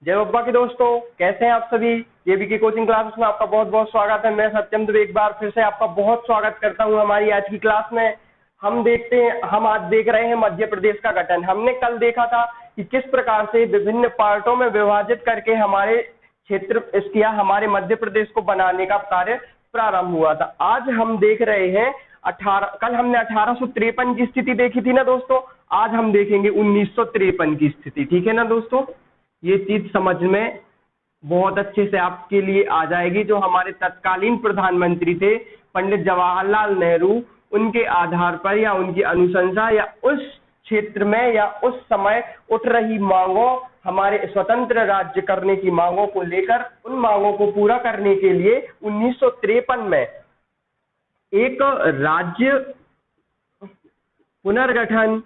जय बब्बा के दोस्तों, कैसे हैं आप सभी। केबी की कोचिंग क्लासेस में आपका बहुत बहुत स्वागत है। मैं सत्यम दुबे एक बार फिर से आपका बहुत स्वागत करता हूं हमारी आज की क्लास में। हम आज देख रहे हैं मध्य प्रदेश का गठन। हमने कल देखा था कि किस प्रकार से विभिन्न पार्टों में विभाजित करके हमारे क्षेत्र इसकिया हमारे मध्य प्रदेश को बनाने का कार्य प्रारंभ हुआ था। आज हम देख रहे हैं कल हमने 1853 की स्थिति देखी थी ना दोस्तों। आज हम देखेंगे 1953 की स्थिति। ठीक है ना दोस्तों, ये चीज समझ में बहुत अच्छे से आपके लिए आ जाएगी। जो हमारे तत्कालीन प्रधानमंत्री थे पंडित जवाहरलाल नेहरू, उनके आधार पर या उनकी अनुशंसा या उस क्षेत्र में या उस समय उठ रही मांगों, हमारे स्वतंत्र राज्य करने की मांगों को लेकर, उन मांगों को पूरा करने के लिए 1953 में एक राज्य पुनर्गठन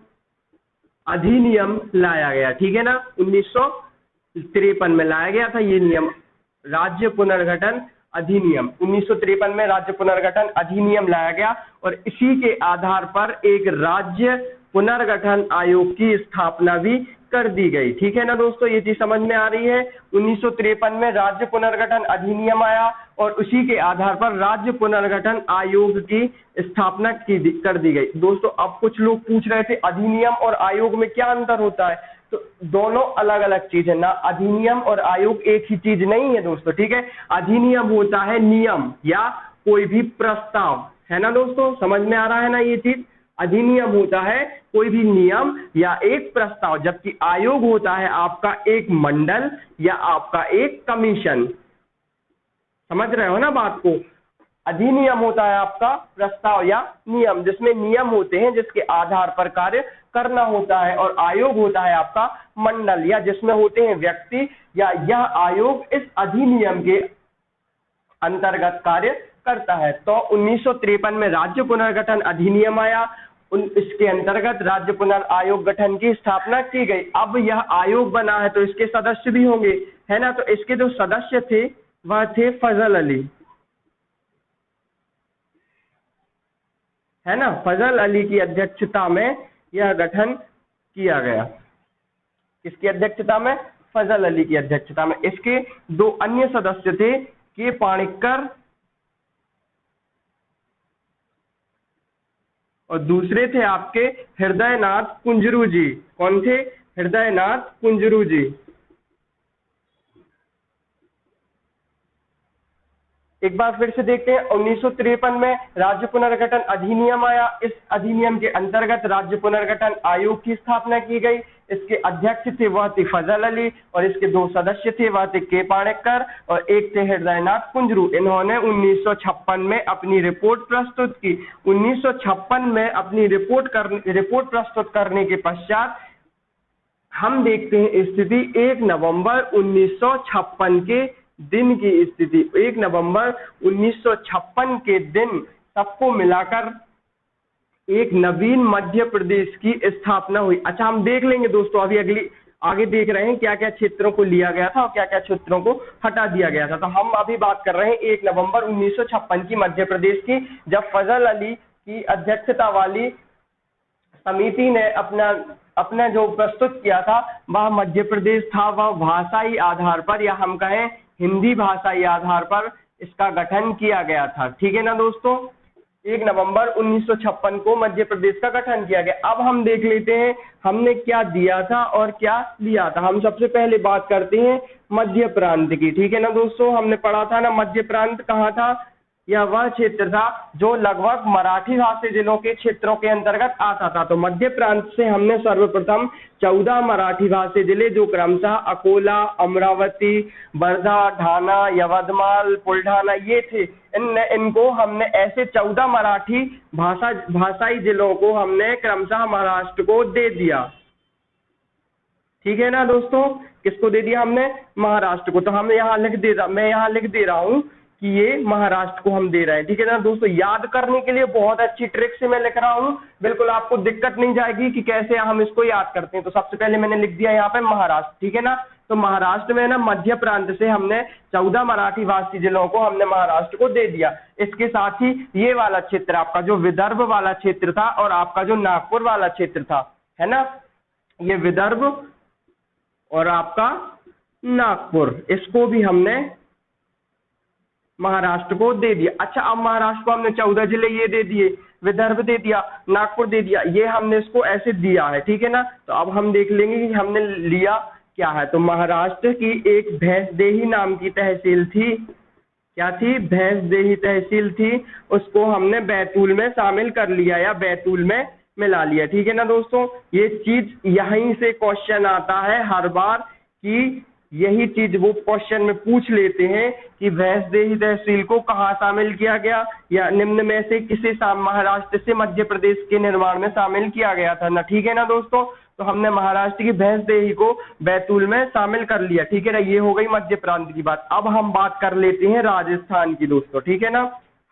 अधिनियम लाया गया। ठीक है ना, 1953 में लाया गया था ये नियम, राज्य पुनर्गठन अधिनियम। 1953 में राज्य पुनर्गठन अधिनियम लाया गया और इसी के आधार पर एक राज्य पुनर्गठन आयोग की स्थापना भी कर दी गई। ठीक है ना दोस्तों, ये चीज समझ में आ रही है। 1953 में राज्य पुनर्गठन अधिनियम आया और उसी के आधार पर राज्य पुनर्गठन आयोग की स्थापना कर दी गई। दोस्तों, अब कुछ लोग पूछ रहे थे अधिनियम और आयोग में क्या अंतर होता है, तो दोनों अलग अलग चीज है ना। अधिनियम और आयोग एक ही चीज नहीं है दोस्तों। ठीक है, अधिनियम होता है नियम या कोई भी प्रस्ताव, है ना दोस्तों, समझ में आ रहा है ना ये चीज। अधिनियम होता है कोई भी नियम या एक प्रस्ताव, जबकि आयोग होता है आपका एक मंडल या आपका एक कमीशन। समझ रहे हो ना बात को। अधिनियम होता है आपका प्रस्ताव या नियम, जिसमें नियम होते हैं जिसके आधार पर कार्य करना होता है, और आयोग होता है आपका मंडल या जिसमें होते हैं व्यक्ति, या यह आयोग इस अधिनियम के अंतर्गत कार्य करता है। तो 1953 में राज्य पुनर्गठन अधिनियम आया, इसके अंतर्गत राज्य पुनर्आयोग गठन की स्थापना की गई। अब यह आयोग बना है तो इसके सदस्य भी होंगे, है ना। तो इसके जो सदस्य थे वह थे फजल अली, है ना। फजल अली की अध्यक्षता में यह गठन किया गया। किसकी अध्यक्षता में? फजल अली की अध्यक्षता में। इसके दो अन्य सदस्य थे, के पाणिक्कर और दूसरे थे आपके हृदयनाथ कुंजरू जी। कौन थे? हृदयनाथ कुंजरू जी। एक बार फिर से देखते हैं। 1953 में राज्य पुनर्गठन अधिनियम आया। इस अधिनियम के अंतर्गत राज्य पुनर्गठन आयोग की स्थापना की गई। इसके अध्यक्ष थे वह थे फजल अली और इसके दो सदस्य थे वह थे के पाणिक्कर और एक थे हृदयनाथ कुंजरू। इन्होंने 1956 में अपनी रिपोर्ट प्रस्तुत की। 1956 में अपनी रिपोर्ट प्रस्तुत करने के पश्चात हम देखते हैं स्थिति 1 नवंबर 1956 के दिन की स्थिति। 1 नवंबर 1956 के दिन सबको मिलाकर एक नवीन मध्य प्रदेश की स्थापना हुई। अच्छा, हम देख लेंगे दोस्तों, अभी आगे देख रहे हैं क्या क्या क्षेत्रों को लिया गया था और क्या क्या क्षेत्रों को हटा दिया गया था। तो हम अभी बात कर रहे हैं 1 नवंबर 1956 की मध्य प्रदेश की, जब फजल अली की अध्यक्षता वाली समिति ने अपना जो प्रस्तुत किया था वह मध्य प्रदेश था। वह भाषाई आधार पर या हम कहें हिंदी भाषाई आधार पर इसका गठन किया गया था। ठीक है ना दोस्तों, 1 नवंबर 1956 को मध्य प्रदेश का गठन किया गया। अब हम देख लेते हैं हमने क्या दिया था और क्या लिया था। हम सबसे पहले बात करते हैं मध्य प्रांत की। ठीक है ना दोस्तों, हमने पढ़ा था ना मध्य प्रांत कहाँ था। यह वह क्षेत्र था जो लगभग मराठी भाषी जिलों के क्षेत्रों के अंतर्गत आता था। तो मध्य प्रांत से हमने सर्वप्रथम 14 मराठी भाषी जिले, जो क्रमशः अकोला, अमरावती, वर्धा, ढाना, यवतमाल, बुलढाना ये थे, इनको हमने ऐसे 14 मराठी भाषाई जिलों को हमने क्रमशः महाराष्ट्र को दे दिया। ठीक है ना दोस्तों, किसको दे दिया हमने? महाराष्ट्र को। तो हम यहाँ मैं यहाँ लिख दे रहा हूँ कि ये महाराष्ट्र को हम दे रहे हैं। ठीक है ना दोस्तों, याद करने के लिए बहुत अच्छी ट्रिक से मैं लिख रहा हूँ, बिल्कुल आपको दिक्कत नहीं जाएगी कि कैसे हम इसको याद करते हैं। तो सबसे पहले मैंने लिख दिया यहाँ पे महाराष्ट्र। ठीक है ना, तो महाराष्ट्र में ना मध्य प्रांत से हमने 14 मराठी भाषी जिलों को हमने महाराष्ट्र को दे दिया। इसके साथ ही ये वाला क्षेत्र आपका जो विदर्भ वाला क्षेत्र था और आपका जो नागपुर वाला क्षेत्र था, है ना, ये विदर्भ और आपका नागपुर, इसको भी हमने महाराष्ट्र को दे दिया। अच्छा, अब महाराष्ट्र को हमने 14 जिले ये दे दिए, विदर्भ दे दिया, नागपुर दे दिया, ये हमने इसको ऐसे दिया है, ठीक है ना। तो अब हम देख लेंगे कि हमने लिया क्या है। तो महाराष्ट्र की एक भैंसदेही नाम की तहसील थी, क्या थी, भैंसदेही तहसील थी, उसको हमने बैतूल में शामिल कर लिया या बैतूल में मिला लिया, ठीक है ना दोस्तों। ये चीज यहीं से क्वेश्चन आता है हर बार, कि यही चीज वो क्वेश्चन में पूछ लेते हैं कि भैंसदेही तहसील को कहाँ शामिल किया गया, या निम्न में से किसे महाराष्ट्र से मध्य प्रदेश के निर्माण में शामिल किया गया था ना, ठीक है ना दोस्तों। तो हमने महाराष्ट्र की भैंसदेही को बैतूल में शामिल कर लिया, ठीक है ना। ये हो गई मध्य प्रांत की बात। अब हम बात कर लेते हैं राजस्थान की दोस्तों, ठीक है ना।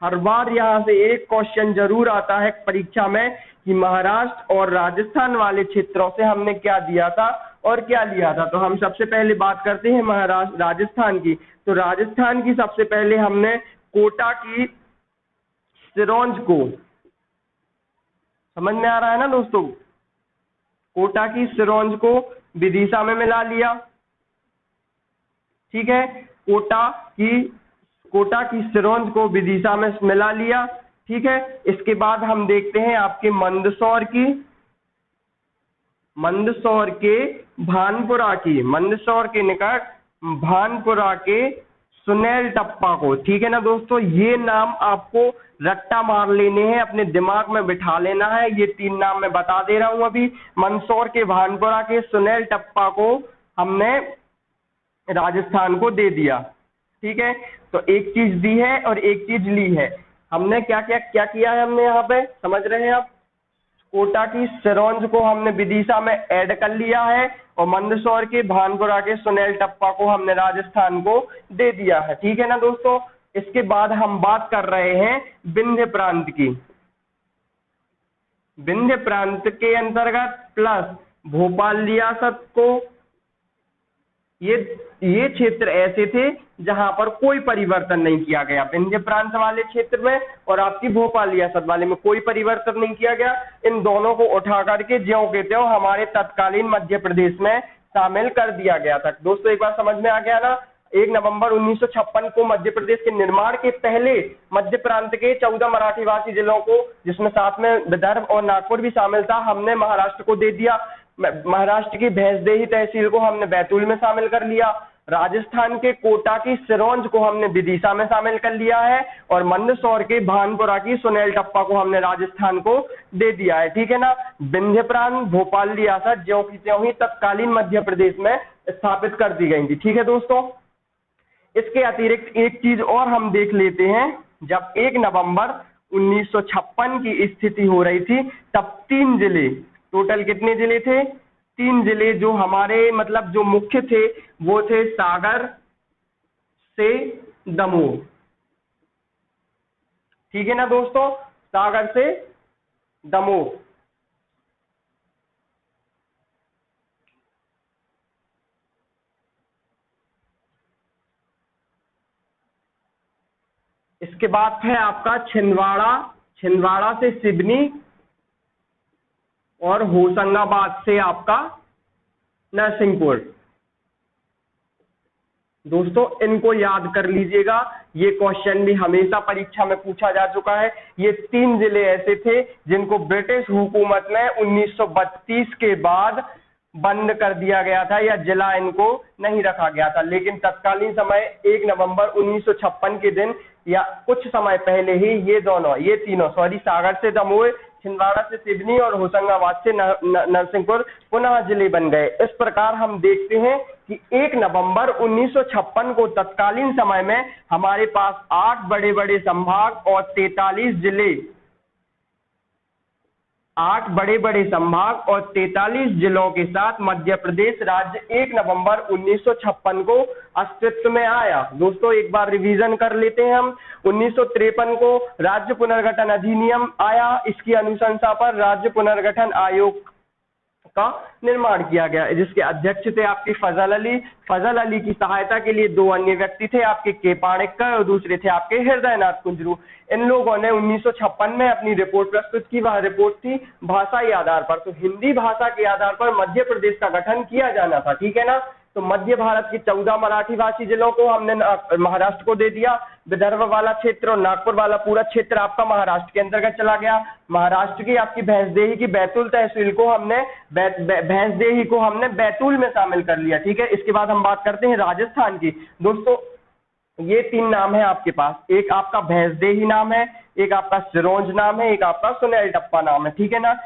हर बार यहाँ से एक क्वेश्चन जरूर आता है परीक्षा में कि महाराष्ट्र और राजस्थान वाले क्षेत्रों से हमने क्या दिया था और क्या लिया था। तो हम सबसे पहले बात करते हैं महाराष्ट्र राजस्थान की। तो राजस्थान की सबसे पहले हमने कोटा की सिरोंज को, समझ में आ रहा है ना दोस्तों, कोटा की सिरोंज को विदिशा में मिला लिया, ठीक है। कोटा की सिरोंज को विदिशा में मिला लिया, ठीक है। इसके बाद हम देखते हैं आपके मंदसौर के भानपुरा की, मंदसौर के निकट भानपुरा के सुनेल टप्पा को, ठीक है ना दोस्तों। ये नाम आपको रट्टा मार लेने हैं, अपने दिमाग में बिठा लेना है। ये 3 नाम मैं बता दे रहा हूं अभी। मंदसौर के भानपुरा के सुनेल टप्पा को हमने राजस्थान को दे दिया, ठीक है। तो एक चीज दी है और एक चीज ली है। हमने क्या किया है, हमने यहाँ पे समझ रहे हैं आप, कोटा की सिरोंज को हमने विदिशा में ऐड कर लिया है और मंदसौर के भानपुरा के सुनेल टप्पा को हमने राजस्थान को दे दिया है, ठीक है ना दोस्तों। इसके बाद हम बात कर रहे हैं विंध्य प्रांत की। विंध्य प्रांत के अंतर्गत प्लस भोपाल रियासत को, ये क्षेत्र ऐसे थे जहां पर कोई परिवर्तन नहीं किया गया। विंध्य प्रांत वाले क्षेत्र में और आपकी भोपाल रियासत वाले में कोई परिवर्तन नहीं किया गया। इन दोनों को उठा करके ज्यों के त्यों हमारे तत्कालीन मध्य प्रदेश में शामिल कर दिया गया था। दोस्तों एक बार समझ में आ गया ना। 1 नवंबर 1956 को मध्य प्रदेश के निर्माण के पहले मध्य प्रांत के 14 मराठीभाषी जिलों को, जिसमें साथ में विदर्भ और नागपुर भी शामिल था, हमने महाराष्ट्र को दे दिया। महाराष्ट्र की भैंसदेही तहसील को हमने बैतूल में शामिल कर लिया। राजस्थान के कोटा की सिरोंज को हमने विदिशा में शामिल कर लिया है और मंदसौर के भानपुरा की सुनेल टप्पा को हमने राजस्थान को दे दिया है, ठीक है ना। विंध्य प्रांत, भोपाल रियासत ज्यों की त्यों ही तत्कालीन मध्य प्रदेश में स्थापित कर दी गई थी, ठीक है दोस्तों। इसके अतिरिक्त एक चीज और हम देख लेते हैं। जब 1 नवंबर 1956 की स्थिति हो रही थी, तब 3 जिले, टोटल कितने जिले थे, 3 जिले जो हमारे मतलब जो मुख्य थे वो थे सागर से दमोह, ठीक है ना दोस्तों, सागर से दमोह। इसके बाद है आपका छिंदवाड़ा से सिवनी और होशंगाबाद से आपका नरसिंहपुर। दोस्तों इनको याद कर लीजिएगा, ये क्वेश्चन भी हमेशा परीक्षा में पूछा जा चुका है। ये 3 जिले ऐसे थे जिनको ब्रिटिश हुकूमत ने 1932 के बाद बंद कर दिया गया था या जिला इनको नहीं रखा गया था, लेकिन तत्कालीन समय 1 नवंबर 1956 के दिन या कुछ समय पहले ही ये तीनों सागर से दमोह, छिंदवाड़ा से सिवनी और होशंगाबाद से नरसिंहपुर पुनः जिले बन गए। इस प्रकार हम देखते हैं कि 1 नवंबर 1956 को तत्कालीन समय में हमारे पास 8 बड़े बड़े संभाग और 43 जिले, 8 बड़े बड़े संभाग और 43 जिलों के साथ मध्य प्रदेश राज्य 1 नवंबर 1956 को अस्तित्व में आया। दोस्तों एक बार रिवीजन कर लेते हैं हम। 1953 को राज्य पुनर्गठन अधिनियम आया। इसकी अनुशंसा पर राज्य पुनर्गठन आयोग का निर्माण किया गया, जिसके अध्यक्ष थे आपके फजल अली की सहायता के लिए 2 अन्य व्यक्ति थे, आपके के पाणिक्कर और दूसरे थे आपके हृदयनाथ कुंजरू। इन लोगों ने 1956 में अपनी रिपोर्ट प्रस्तुत की। वह रिपोर्ट थी भाषाई आधार पर, तो हिंदी भाषा के आधार पर मध्य प्रदेश का गठन किया जाना था, ठीक है ना। तो मध्य भारत के 14 मराठी भाषी जिलों को हमने महाराष्ट्र को दे दिया। विदर्भ वाला क्षेत्र और नागपुर वाला पूरा क्षेत्र आपका महाराष्ट्र के अंतर्गत चला गया। महाराष्ट्र की आपकी भैंसदेही की बैतूल तहसील को हमने भैंसदेही को हमने बैतूल में शामिल कर लिया। ठीक है, इसके बाद हम बात करते हैं राजस्थान की। दोस्तों ये 3 नाम है आपके पास, एक आपका भैंसदेही नाम है, एक आपका सिरोंज नाम है, एक आपका सुनेल टप्पा नाम है। ठीक है ना,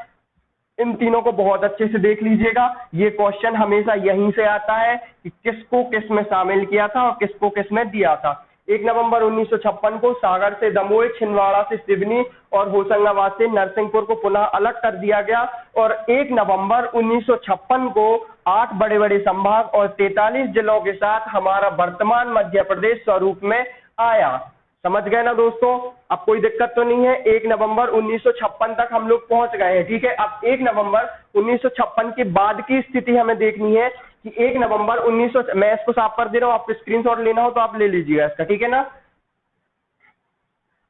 इन तीनों को बहुत अच्छे से देख लीजिएगा। ये क्वेश्चन हमेशा यहीं से आता है कि किसको किस में शामिल किया था और किसको किस में दिया था। 1 नवंबर 1956 को सागर से दमोह, छिंदवाड़ा से सिवनी और होशंगाबाद से नरसिंहपुर को पुनः अलग कर दिया गया। और 1 नवंबर 1956 को 8 बड़े बड़े संभाग और 43 जिलों के साथ हमारा वर्तमान मध्य प्रदेश स्वरूप में आया। समझ गए ना दोस्तों, अब कोई दिक्कत तो नहीं है। 1 नवंबर 1956 तक हम लोग पहुंच गए हैं। ठीक है, अब 1 नवंबर 1956 के बाद की स्थिति हमें देखनी है कि 1 नवंबर 1900, मैं इसको साफ कर दे रहा हूं, आपको स्क्रीनशॉट लेना हो तो आप ले लीजिएगा इसका। ठीक है ना,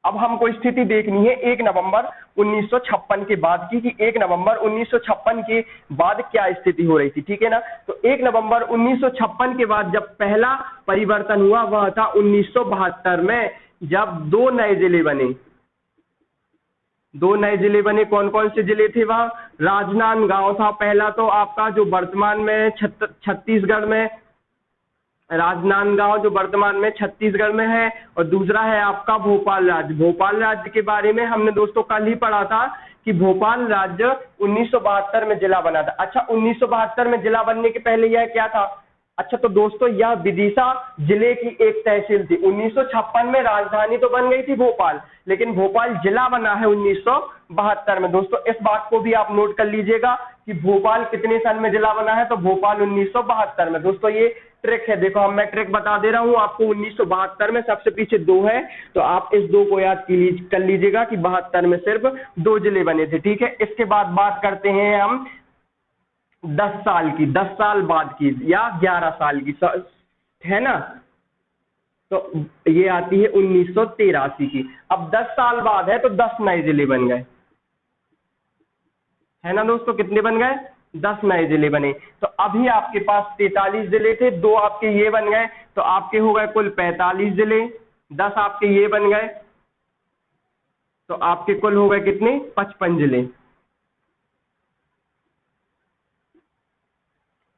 अब हमको स्थिति देखनी है 1 नवंबर 1956 के बाद की, कि 1 नवंबर 1956 के बाद क्या स्थिति हो रही थी। ठीक है ना, तो 1 नवंबर 1956 के बाद जब पहला परिवर्तन हुआ वह था 1972 में, जब 2 नए जिले बने। 2 नए जिले बने, कौन कौन से जिले थे वह? राजनांदगांव था पहला, तो आपका जो वर्तमान में छत्तीसगढ़ में, राजनांदगांव जो वर्तमान में छत्तीसगढ़ में है, और दूसरा है आपका भोपाल राज्य। भोपाल राज्य के बारे में हमने दोस्तों कल ही पढ़ा था कि भोपाल राज्य 1972 में जिला बना था। अच्छा, 1972 में जिला बनने के पहले यह क्या था? अच्छा, तो दोस्तों यह विदिशा जिले की एक तहसील थी। 1956 में राजधानी तो बन गई थी भोपाल, लेकिन भोपाल जिला बना है 1972 में। दोस्तों इस बात को भी आप नोट कर लीजिएगा कि भोपाल कितने सन में जिला बना है, तो भोपाल 1972 में। दोस्तों ये ट्रिक है, देखो मैं ट्रिक बता दे रहा हूं आपको। 1972 में सबसे पीछे 2 है, तो आप इस 2 को याद कर लीजिएगा कि 72 में सिर्फ 2 जिले बने थे। ठीक है, इसके बाद बात करते हैं हम 10 साल की, 10 साल बाद की या 11 साल की, है ना, तो ये आती है 1983 की। अब 10 साल बाद है तो 10 नए जिले बन गए, है ना दोस्तों, कितने बन गए? 10 नए जिले बने। तो अभी आपके पास 43 जिले थे, 2 आपके ये बन गए, तो आपके हो गए कुल 45 जिले। 10 आपके ये बन गए, तो आपके कुल हो गए कितने? 55 जिले।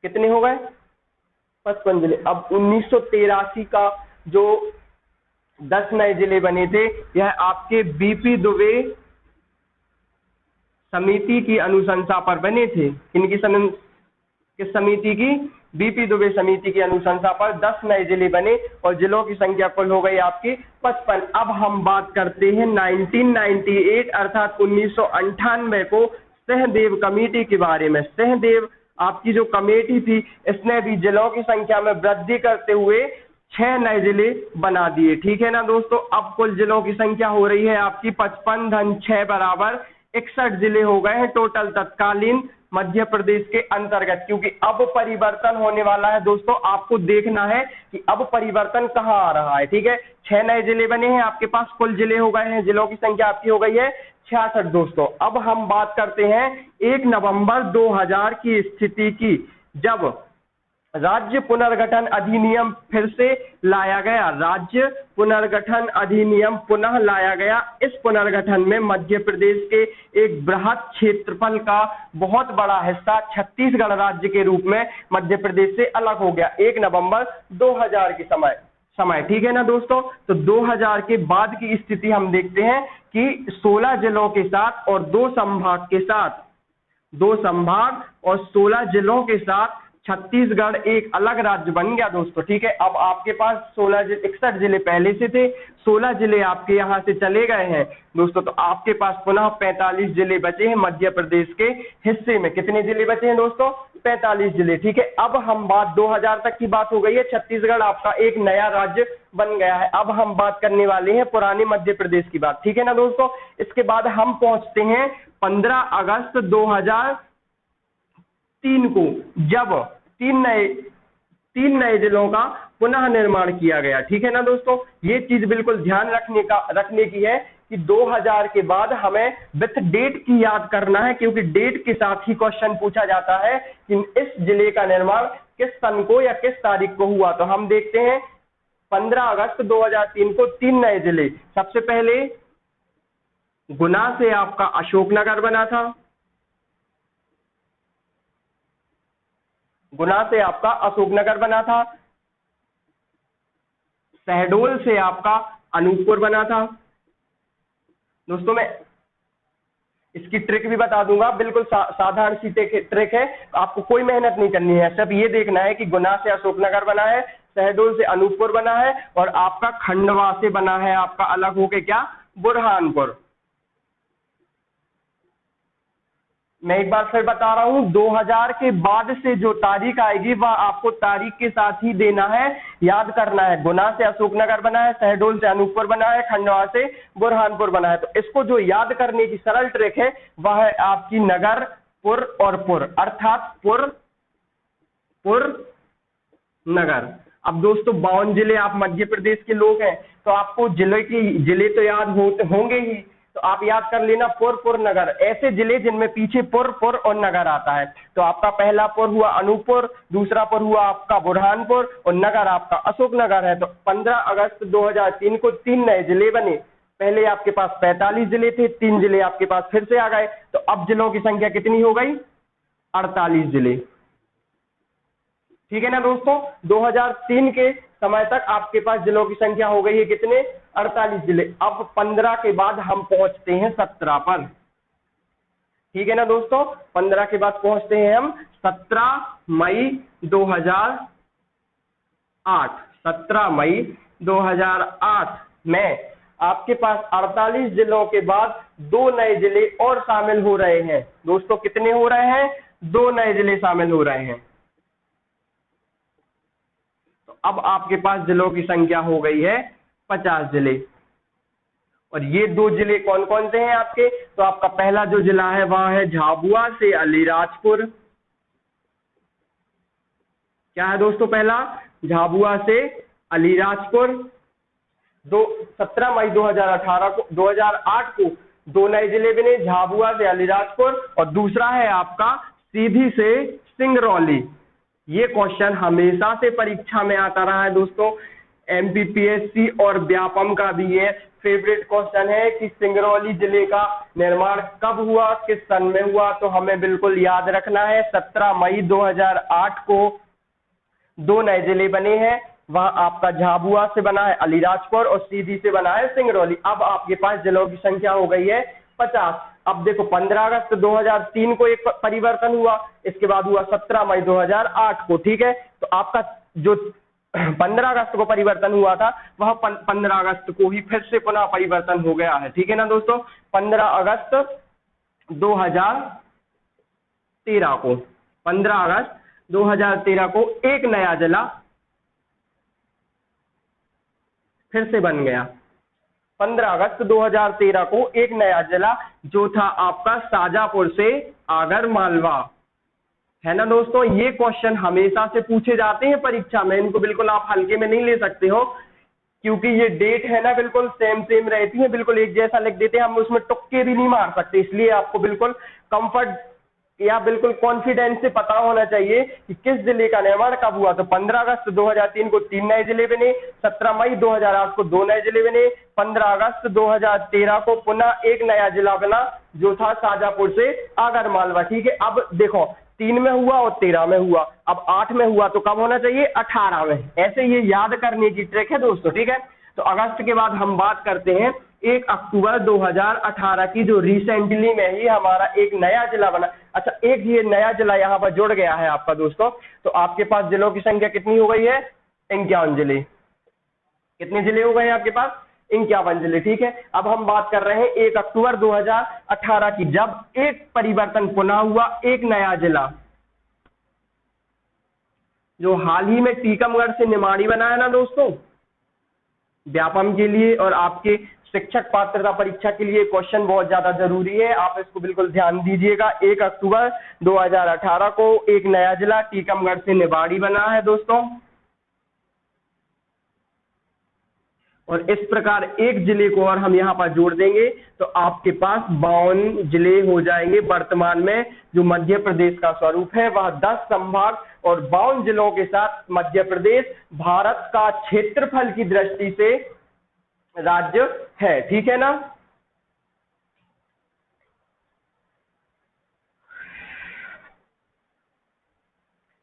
कितने हो गए? 55 जिले। अब 1983 का जो 10 नए जिले बने थे, यह आपके बीपी दुबे समिति की अनुशंसा पर बने थे। किनकी किस समिति की? बीपी दुबे समिति की अनुशंसा पर 10 नए जिले बने और जिलों की संख्या कुल हो गई आपकी 55। अब हम बात करते हैं 1998 अर्थात 1998 को सहदेव कमेटी के बारे में। सहदेव आपकी जो कमेटी थी, इसने भी जिलों की संख्या में वृद्धि करते हुए 6 नए जिले बना दिए। ठीक है ना दोस्तों, अब कुल जिलों की संख्या हो रही है आपकी 55 धन 6 बराबर 61 जिले हो गए हैं टोटल तत्कालीन मध्य प्रदेश के अंतर्गत। क्योंकि अब परिवर्तन होने वाला है दोस्तों, आपको देखना है कि अब परिवर्तन कहाँ आ रहा है। ठीक है, 6 नए जिले बने हैं आपके पास, कुल जिले हो गए हैं, जिलों की संख्या आपकी हो गई है 66 दोस्तों। अब हम बात करते हैं 1 नवंबर 2000 की स्थिति की, जब राज्य पुनर्गठन अधिनियम फिर से लाया गया। राज्य पुनर्गठन अधिनियम पुनः लाया गया। इस पुनर्गठन में मध्य प्रदेश के एक बृहद क्षेत्रफल का बहुत बड़ा हिस्सा छत्तीसगढ़ राज्य के रूप में मध्य प्रदेश से अलग हो गया 1 नवंबर 2000 के समय। ठीक है ना दोस्तों, तो 2000 के बाद की स्थिति हम देखते हैं कि 16 जिलों के साथ और 2 संभाग के साथ, 2 संभाग और 16 जिलों के साथ छत्तीसगढ़ एक अलग राज्य बन गया दोस्तों। ठीक है, अब आपके पास 61 जिले पहले से थे, 16 जिले आपके यहां से चले गए हैं दोस्तों, तो आपके पास पुनः 45 जिले बचे हैं मध्य प्रदेश के हिस्से में। कितने जिले बचे हैं दोस्तों? 45 जिले। ठीक है, अब हम बात 2000 तक की बात हो गई है, छत्तीसगढ़ आपका एक नया राज्य बन गया है। अब हम बात करने वाले हैं पुराने मध्य प्रदेश की बात। ठीक है ना दोस्तों, इसके बाद हम पहुंचते हैं 15 अगस्त 2003 को, जब 3 नए जिलों का पुनः निर्माण किया गया। ठीक है ना दोस्तों, ये चीज बिल्कुल ध्यान रखने की है कि 2000 के बाद हमें विथ डेट की याद करना है, क्योंकि डेट के साथ ही क्वेश्चन पूछा जाता है कि इस जिले का निर्माण किस सन को या किस तारीख को हुआ। तो हम देखते हैं 15 अगस्त 2003 को 3 नए जिले। सबसे पहले गुना से आपका अशोकनगर बना था, गुना से आपका अशोकनगर बना था। शहडोल से आपका अनूपपुर बना था। दोस्तों मैं इसकी ट्रिक भी बता दूंगा, बिल्कुल साधारण सी ट्रिक है, आपको कोई मेहनत नहीं करनी है, सिर्फ ये देखना है कि गुना से अशोकनगर बना है, शहडोल से अनूपपुर बना है और आपका खंडवा से बना है आपका अलग होके क्या, बुरहानपुर। मैं एक बार फिर बता रहा हूं, 2000 के बाद से जो तारीख आएगी वह आपको तारीख के साथ ही देना है, याद करना है। गुना से अशोकनगर बना है, शहडोल से अनूपपुर बना है, खंडवा से बुरहानपुर बना है। तो इसको जो याद करने की सरल ट्रिक है वह है आपकी नगर, पुर और पुर, अर्थात पुर पुर नगर। अब दोस्तों 52 जिले, आप मध्य प्रदेश के लोग हैं तो आपको जिले तो याद होंगे ही, तो आप याद कर लेना पुर नगर, ऐसे जिले जिनमें पीछे पुर और नगर आता है। तो आपका पहला पुर हुआ अनूपपुर, दूसरा पुर हुआ आपका बुरहानपुर और नगर आपका अशोकनगर है। तो 15 अगस्त 2003 को 3 नए जिले बने। पहले आपके पास 45 जिले थे, 3 जिले आपके पास फिर से आ गए। तो अब जिलों की संख्या कितनी हो गई, 48 जिले। ठीक है ना दोस्तों, 2003 के समय तक आपके पास जिलों की संख्या हो गई है कितने, 48 जिले। अब 15 के बाद हम पहुंचते हैं 17 पर। ठीक है ना दोस्तों, 15 के बाद पहुंचते हैं हम 17 मई 2008। 17 मई 2008 में आपके पास 48 जिलों के बाद 2 नए जिले और शामिल हो रहे हैं। दोस्तों कितने हो रहे हैं, 2 नए जिले शामिल हो रहे हैं। तो अब आपके पास जिलों की संख्या हो गई है 50 जिले। और ये 2 जिले कौन कौन से हैं आपके, तो आपका पहला जो जिला है वह है झाबुआ से अलीराजपुर। क्या है दोस्तों, पहला झाबुआ से अलीराजपुर। 17 मई 2008 को 2 नए जिले बने, झाबुआ से अलीराजपुर और दूसरा है आपका सीधी से सिंगरौली। ये क्वेश्चन हमेशा से परीक्षा में आता रहा है दोस्तों, एमपीपीएससी और व्यापम का भी ये फेवरेट क्वेश्चन है कि सिंगरौली जिले का निर्माण कब हुआ, किस सन में हुआ। तो हमें बिल्कुल याद रखना है 17 मई 2008 को 2 नए जिले बने हैं, वह आपका झाबुआ से बना है अलीराजपुर और सीधी से बना है सिंगरौली। अब आपके पास जिलों की संख्या हो गई है 50। अब देखो 15 अगस्त 2003 को एक परिवर्तन हुआ, इसके बाद हुआ 17 मई 2008 को। ठीक है, तो आपका जो 15 अगस्त को परिवर्तन हुआ था वह 15 अगस्त को ही फिर से पुनः परिवर्तन हो गया है। ठीक है ना दोस्तों, 15 अगस्त 2013 को 15 अगस्त 2013 को एक नया जिला फिर से बन गया। 15 अगस्त 2013 को एक नया जिला जो था आपका शाजापुर से आगर मालवा। है ना दोस्तों, ये क्वेश्चन हमेशा से पूछे जाते हैं परीक्षा में, इनको बिल्कुल आप हल्के में नहीं ले सकते हो, क्योंकि ये डेट है ना बिल्कुल सेम रहती है, बिल्कुल एक जैसा लिख देते हैं, हम उसमें तुक्के भी नहीं मार सकते। इसलिए आपको बिल्कुल कंफर्ट या बिल्कुल कॉन्फिडेंस से पता होना चाहिए कि किस जिले का निर्माण कब हुआ। तो 15 अगस्त 2003 को 3 नए जिले बने, 17 मई 2008 को 2 नए जिले बने, 15 अगस्त 2013 को पुनः एक नया जिला बना जो था शाजापुर से आगर मालवा। ठीक है, अब देखो 3 में हुआ और 13 में हुआ, अब 8 में हुआ तो कब होना चाहिए, 18 में। ऐसे ये याद करने की ट्रिक है दोस्तों। ठीक है, तो अगस्त के बाद हम बात करते हैं 1 अक्टूबर 2018 की, जो रिसेंटली में ही हमारा एक नया जिला बना। अच्छा, एक ये नया जिला यहाँ पर जुड़ गया है आपका दोस्तों। तो आपके पास जिलों की संख्या कितनी हो गई है, 51 जिले। कितने जिले हो गए आपके पास, 51 जिले। ठीक है, अब हम बात कर रहे हैं 1 अक्टूबर 2018 की, जब एक परिवर्तन पुनः हुआ, एक नया जिला जो हाल ही में टीकमगढ़ से निमाड़ी बना है ना दोस्तों। व्यापम के लिए और आपके शिक्षक पात्रता परीक्षा के लिए क्वेश्चन बहुत ज्यादा जरूरी है, आप इसको बिल्कुल ध्यान दीजिएगा। 1 अक्टूबर 2018 को एक नया जिला टीकमगढ़ से निमाड़ी बना है दोस्तों। और इस प्रकार एक जिले को और हम यहाँ पर जोड़ देंगे तो आपके पास 52 जिले हो जाएंगे। वर्तमान में जो मध्य प्रदेश का स्वरूप है वह 10 संभाग और 52 जिलों के साथ मध्य प्रदेश भारत का क्षेत्रफल की दृष्टि से राज्य है। ठीक है ना।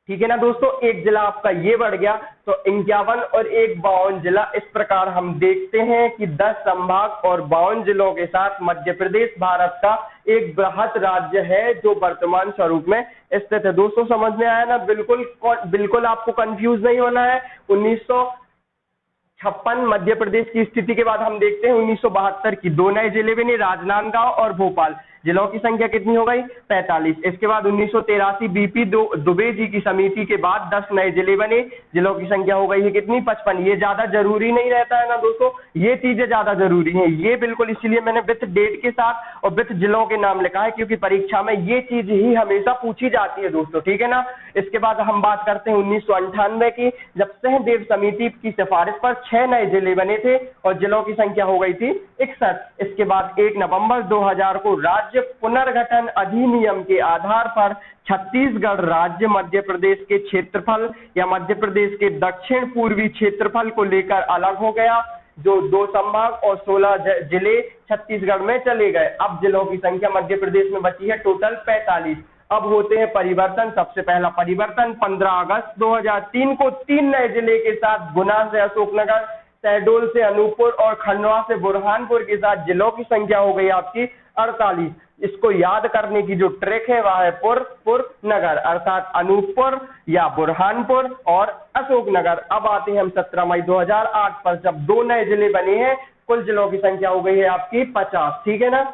ठीक है ना दोस्तों, एक जिला आपका ये बढ़ गया तो 51 और एक 52 जिला। इस प्रकार हम देखते हैं कि 10 संभाग और 52 जिलों के साथ मध्य प्रदेश भारत का एक बृहत राज्य है जो वर्तमान स्वरूप में स्थित है। दोस्तों समझ में आया ना। बिल्कुल आपको कंफ्यूज नहीं होना है। 1956 मध्य प्रदेश की स्थिति के बाद हम देखते हैं 1972 की 2 नए जिले बने, राजनांदगांव और भोपाल। जिलों की संख्या कितनी हो गई? 45। इसके बाद 1983 बीपी दुबे जी की समिति के बाद 10 नए जिले बने। जिलों की संख्या हो गई है कितनी? 55। ये ज्यादा जरूरी नहीं रहता है ना दोस्तों, ये चीजें ज्यादा जरूरी है। ये बिल्कुल इसीलिए मैंने विथ डेट के साथ और विथ जिलों के नाम लिखा है क्योंकि परीक्षा में ये चीज ही हमेशा पूछी जाती है दोस्तों। ठीक है ना। इसके बाद हम बात करते हैं 1998 की, जब सहदेव समिति की सिफारिश पर 6 नए जिले बने थे और जिलों की संख्या हो गई थी 61। इसके बाद 1 नवंबर 2000 को राज्य पुनर्गठन अधिनियम के आधार पर छत्तीसगढ़ राज्य मध्य प्रदेश के क्षेत्रफल या मध्य प्रदेश के दक्षिण पूर्वी क्षेत्रफल को लेकर अलग हो गया। जो 2 संभाग और 16 जिले छत्तीसगढ़ में चले गए। अब जिलों की संख्या मध्य प्रदेश में बची है टोटल 45। अब होते हैं परिवर्तन। सबसे पहला परिवर्तन 15 अगस्त 2003 को 3 नए जिले के साथ गुना से अशोकनगर, शहडोल से अनूपपुर और खंडवा से बुरहानपुर के साथ जिलों की संख्या हो गई आपकी 48। इसको याद करने की जो ट्रिक है वह है पुर नगर, अर्थात अनूपपुर या बुरहानपुर और अशोकनगर। अब आते हैं हम 17 मई 2008 पर, जब 2 नए जिले बने हैं। कुल जिलों की संख्या हो गई है आपकी 50। ठीक है ना।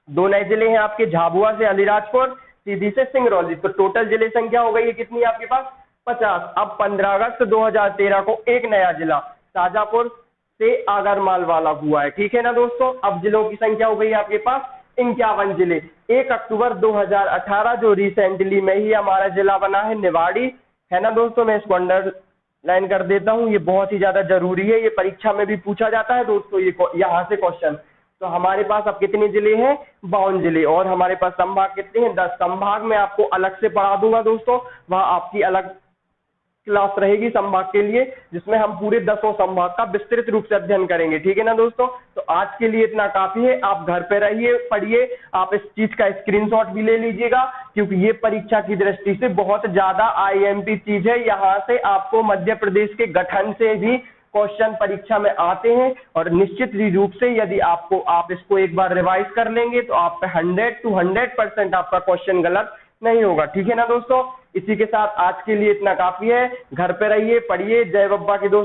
2 नए जिले हैं आपके, झाबुआ से अलीराजपुर, सीधी से सिंगरौली। तो टोटल जिले संख्या हो गई है कितनी आपके पास? 50। अब 15 अगस्त 2013 को एक नया जिला शाजापुर से आगरमालवा हुआ है। ठीक है ना दोस्तों। अब जिलों की संख्या हो गई है आपके पास 51 जिले। 1 अक्टूबर 2018 जो रिसेंटली में ही हमारा जिला बना है निवाड़ी, है ना दोस्तों। मैं इसको अंडरलाइन कर देता हूं, ये बहुत ही ज्यादा जरूरी है, ये परीक्षा में भी पूछा जाता है दोस्तों ये यहाँ से क्वेश्चन। तो हमारे पास अब कितने जिले हैं? 52 जिले। और हमारे पास संभाग कितने हैं? 10 संभाग। मैं आपको अलग से पढ़ा दूंगा दोस्तों, वह आपकी अलग क्लास रहेगी संभाग के लिए, जिसमें हम पूरे 10 संभाग का विस्तृत रूप से अध्ययन करेंगे। ठीक है ना दोस्तों। तो आज के लिए इतना काफी है। आप घर पे रहिए, पढ़िए। आप इस चीज का स्क्रीनशॉट भी ले लीजिएगा क्योंकि ये परीक्षा की दृष्टि से बहुत ज्यादा आईएमपी चीज है। यहाँ से आपको मध्य प्रदेश के गठन से भी क्वेश्चन परीक्षा में आते हैं और निश्चित रूप से यदि आप इसको एक बार रिवाइज कर लेंगे तो आप पे 100 to 100% आपका क्वेश्चन गलत नहीं होगा। ठीक है ना दोस्तों। इसी के साथ आज के लिए इतना काफी है। घर पे रहिए, पढ़िए। जय बब्बा की दोस्तों।